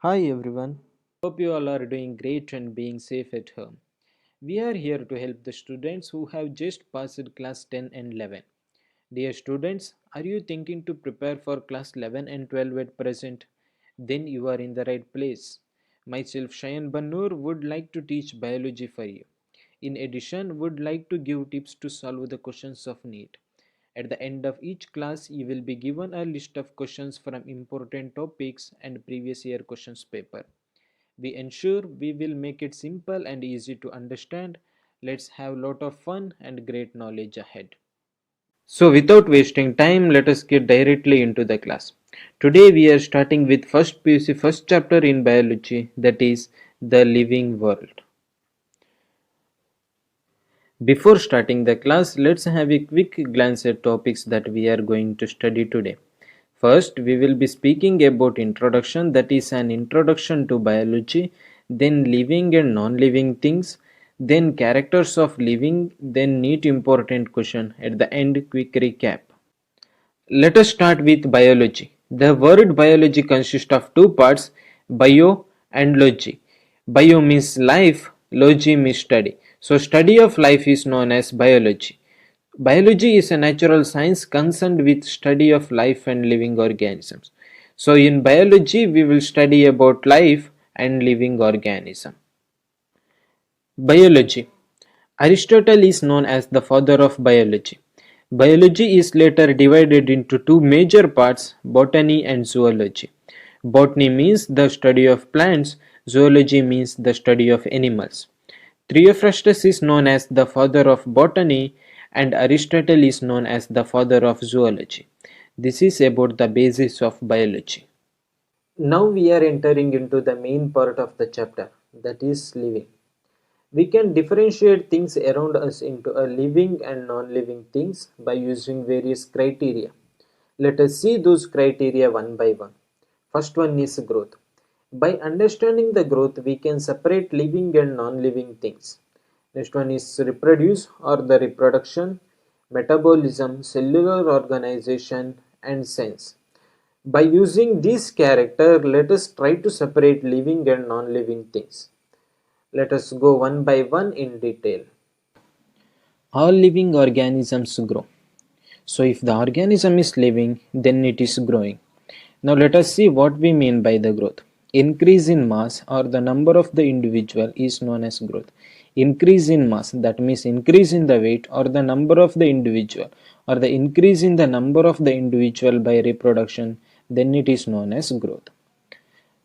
Hi everyone. Hope you all are doing great and being safe at home. We are here to help the students who have just passed class 10 and 11. Dear students, are you thinking to prepare for class 11 and 12 at present? Then you are in the right place. Myself Shayan Bannur would like to teach biology for you. In addition, would like to give tips to solve the questions of NEET. At the end of each class, you will be given a list of questions from important topics and previous year questions paper. We ensure we will make it simple and easy to understand. Let's have lot of fun and great knowledge ahead. So without wasting time, let us get directly into the class. Today we are starting with first PUC first chapter in biology, that is the living world. Before starting the class, let's have a quick glance at topics that we are going to study today. First, we will be speaking about introduction, that is an introduction to biology, then living and non-living things, then characters of living, then neat important question, at the end quick recap. Let us start with biology. The word biology consists of two parts, bio and logy. Bio means life, logy means study. So study of life is known as biology. Biology is a natural science concerned with study of life and living organisms. So in biology we will study about life and living organism. Biology. Aristotle is known as the father of biology. Biology is later divided into two major parts, botany and zoology. Botany means the study of plants, zoology means the study of animals. Theophrastus is known as the father of botany and Aristotle is known as the father of zoology. This is about the basis of biology. Now we are entering into the main part of the chapter, that is living. We can differentiate things around us into a living and non-living things by using various criteria. Let us see those criteria one by one. First one is growth. By understanding the growth, we can separate living and non-living things. Next one is reproduce or the reproduction, metabolism, cellular organization, and sense. By using this character, let us try to separate living and non-living things. Let us go one by one in detail. All living organisms grow. So if the organism is living, then it is growing. Now let us see what we mean by the growth. Increase in mass or the number of the individual is known as growth. Increase in mass, that means increase in the weight or the number of the individual or the increase in the number of the individual by reproduction, then it is known as growth.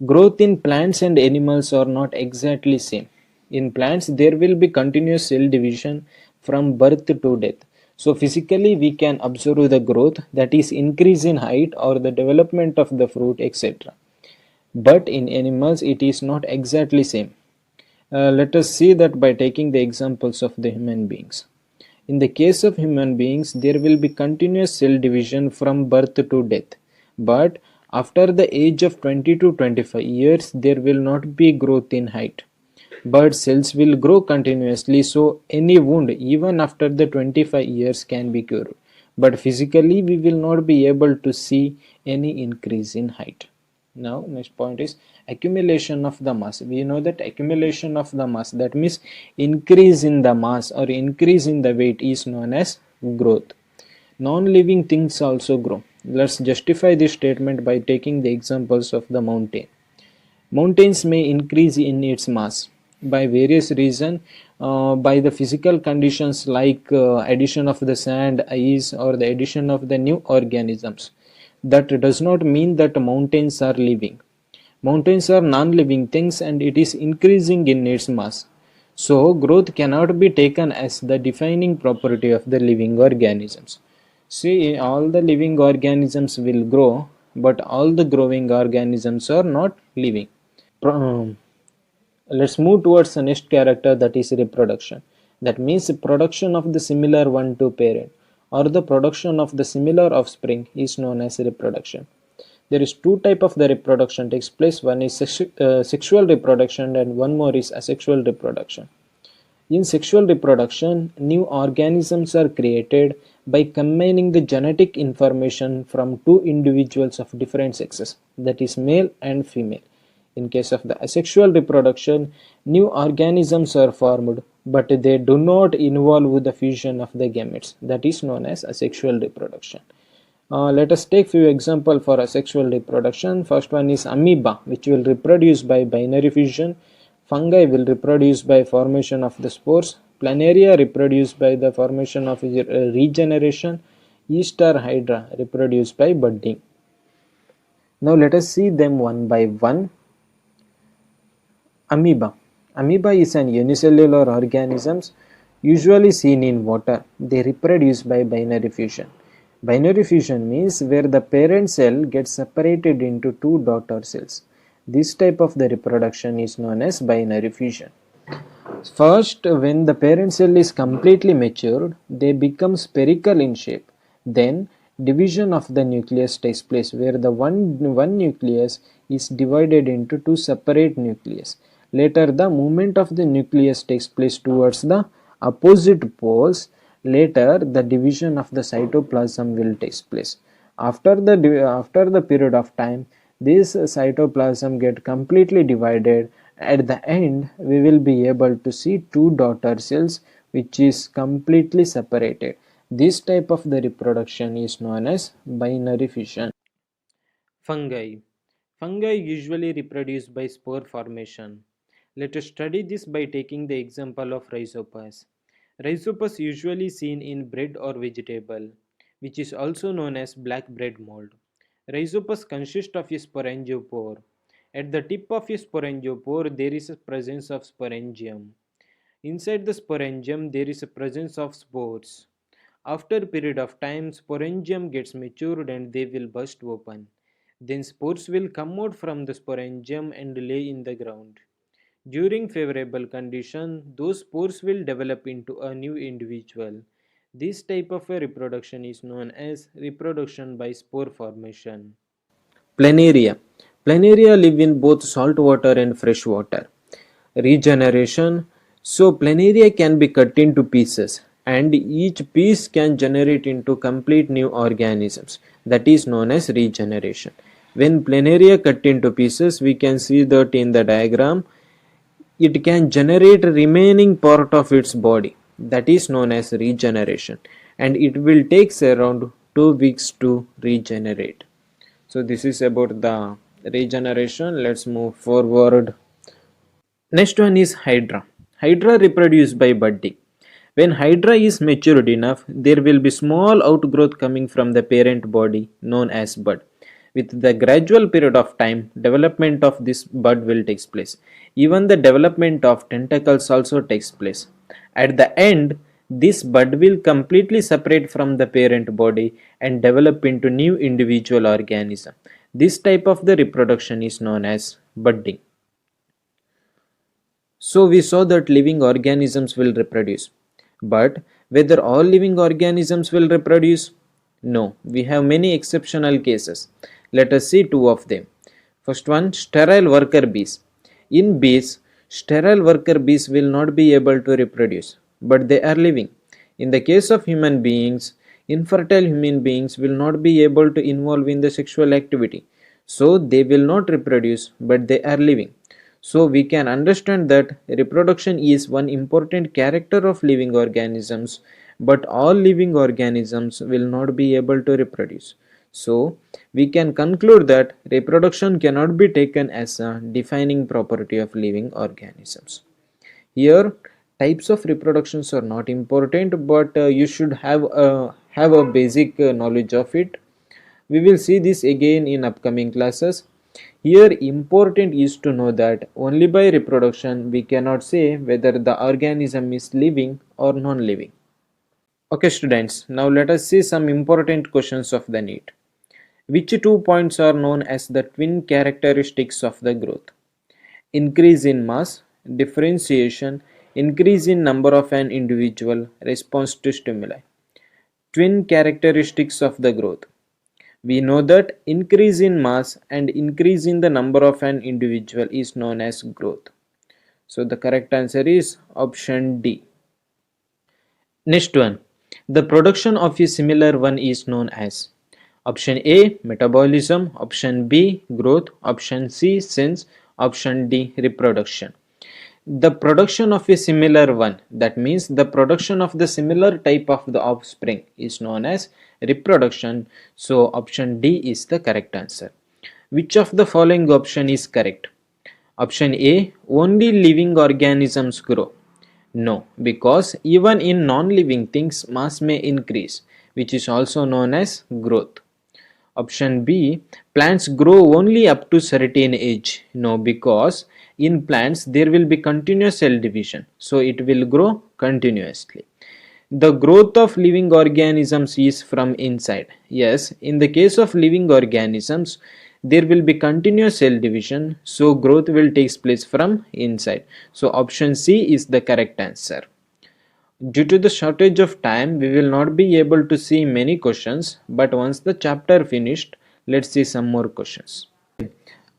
Growth in plants and animals are not exactly same. In plants, there will be continuous cell division from birth to death. So physically, we can observe the growth, that is increase in height or the development of the fruit, etc. But in animals, it is not exactly same. Let us see that by taking the examples of the human beings. In the case of human beings, there will be continuous cell division from birth to death. But after the age of 20 to 25 years, there will not be growth in height. But cells will grow continuously, so any wound, even after the 25 years, can be cured. But physically, we will not be able to see any increase in height. Now next point is accumulation of the mass. We know that accumulation of the mass, that means increase in the mass or increase in the weight, is known as growth. Non-living things also grow. Let's justify this statement by taking the examples of the mountain. Mountains may increase in its mass by various reasons, by the physical conditions like addition of the sand, ice, or the addition of the new organisms. That does not mean that mountains are living. Mountains are non-living things and it is increasing in its mass. So growth cannot be taken as the defining property of the living organisms. See, all the living organisms will grow, but all the growing organisms are not living. Let's move towards the next character, that is reproduction. That means production of the similar one to parent or the production of the similar offspring is known as reproduction. There is two type of the reproduction takes place. One is sexual reproduction and one more is asexual reproduction. In sexual reproduction, new organisms are created by combining the genetic information from two individuals of different sexes, that is male and female. In case of the asexual reproduction, new organisms are formed, but they do not involve the fusion of the gametes. That is known as asexual reproduction. Let us take few examples for asexual reproduction. First one is amoeba, which will reproduce by binary fission. Fungi will reproduce by formation of the spores. Planaria reproduce by the formation of regeneration. Yeast or hydra reproduce by budding. Now let us see them one by one. Amoeba. Amoeba is an unicellular organism usually seen in water. They reproduce by binary fission. Binary fission means where the parent cell gets separated into two daughter cells. This type of the reproduction is known as binary fission. First, when the parent cell is completely matured, they become spherical in shape. Then, division of the nucleus takes place where the one nucleus is divided into two separate nucleus. Later, the movement of the nucleus takes place towards the opposite poles. Later, the division of the cytoplasm will take place. After the period of time, this cytoplasm get completely divided. At the end, we will be able to see two daughter cells which is completely separated. This type of the reproduction is known as binary fission. Fungi. Fungi usually reproduce by spore formation. Let us study this by taking the example of Rhizopus. Rhizopus usually seen in bread or vegetable, which is also known as black bread mold. Rhizopus consists of a sporangiopore. At the tip of a sporangiopore, there is a presence of sporangium. Inside the sporangium, there is a presence of spores. After a period of time, sporangium gets matured and they will burst open. Then spores will come out from the sporangium and lay in the ground. During favorable condition, those spores will develop into a new individual. This type of a reproduction is known as reproduction by spore formation. Planaria. Planaria live in both salt water and fresh water. Regeneration. So planaria can be cut into pieces and each piece can generate into complete new organisms. That is known as regeneration. When planaria cut into pieces, we can see that in the diagram, it can generate remaining part of its body. That is known as regeneration, and it will take around 2 weeks to regenerate. So this is about the regeneration. Let's move forward. Next one is Hydra. Hydra reproduce by budding. When Hydra is matured enough, there will be small outgrowth coming from the parent body known as bud. With the gradual period of time, development of this bud will take place. Even the development of tentacles also takes place. At the end, this bud will completely separate from the parent body and develop into new individual organism. This type of the reproduction is known as budding. So we saw that living organisms will reproduce. But whether all living organisms will reproduce? No, we have many exceptional cases. Let us see two of them. First one, sterile worker bees. In bees, sterile worker bees will not be able to reproduce, but they are living. In the case of human beings, infertile human beings will not be able to involve in the sexual activity. So they will not reproduce, but they are living. So we can understand that reproduction is one important character of living organisms, but all living organisms will not be able to reproduce. So we can conclude that reproduction cannot be taken as a defining property of living organisms. Here types of reproductions are not important, but you should have a basic knowledge of it. We will see this again in upcoming classes. Here important is to know that only by reproduction we cannot say whether the organism is living or non-living. Okay students, now let us see some important questions of the NEET. Which two points are known as the twin characteristics of the growth? Increase in mass, differentiation, increase in number of an individual, response to stimuli. Twin characteristics of the growth. We know that increase in mass and increase in the number of an individual is known as growth. So the correct answer is option D. Next one, the production of a similar one is known as option A metabolism, option B growth, option C sense, Option D, reproduction. The production of a similar one, that means the production of the similar type of the offspring, is known as reproduction. So option D is the correct answer. Which of the following option is correct? Option A, only living organisms grow. No, because even in non-living things mass may increase, which is also known as growth. Option B, plants grow only up to certain age. No, because in plants there will be continuous cell division, so it will grow continuously. The growth of living organisms is from inside. Yes, in the case of living organisms, there will be continuous cell division, so growth will take place from inside. So option C is the correct answer. Due to the shortage of time, we will not be able to see many questions, but once the chapter finished, let's see some more questions.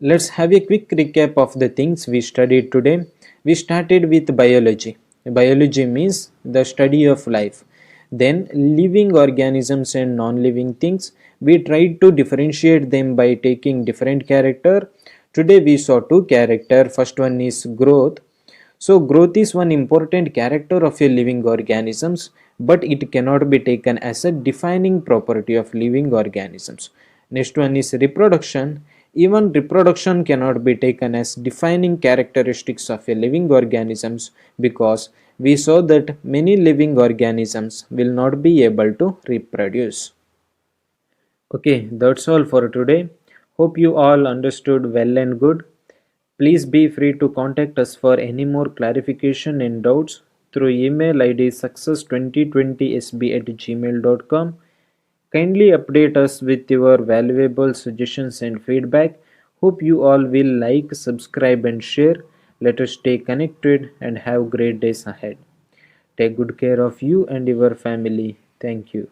Let's have a quick recap of the things we studied today. We started with biology. Biology means the study of life. Then living organisms and non-living things. We tried to differentiate them by taking different character. Today we saw two character. First one is growth. So growth is one important character of a living organisms, but it cannot be taken as a defining property of living organisms. Next one is reproduction. Even reproduction cannot be taken as defining characteristics of a living organisms, because we saw that many living organisms will not be able to reproduce. Okay, that's all for today. Hope you all understood well and good. Please be free to contact us for any more clarification and doubts through email ID success2020sb@gmail.com. Kindly update us with your valuable suggestions and feedback. Hope you all will like, subscribe, and share. Let us stay connected and have great days ahead. Take good care of you and your family. Thank you.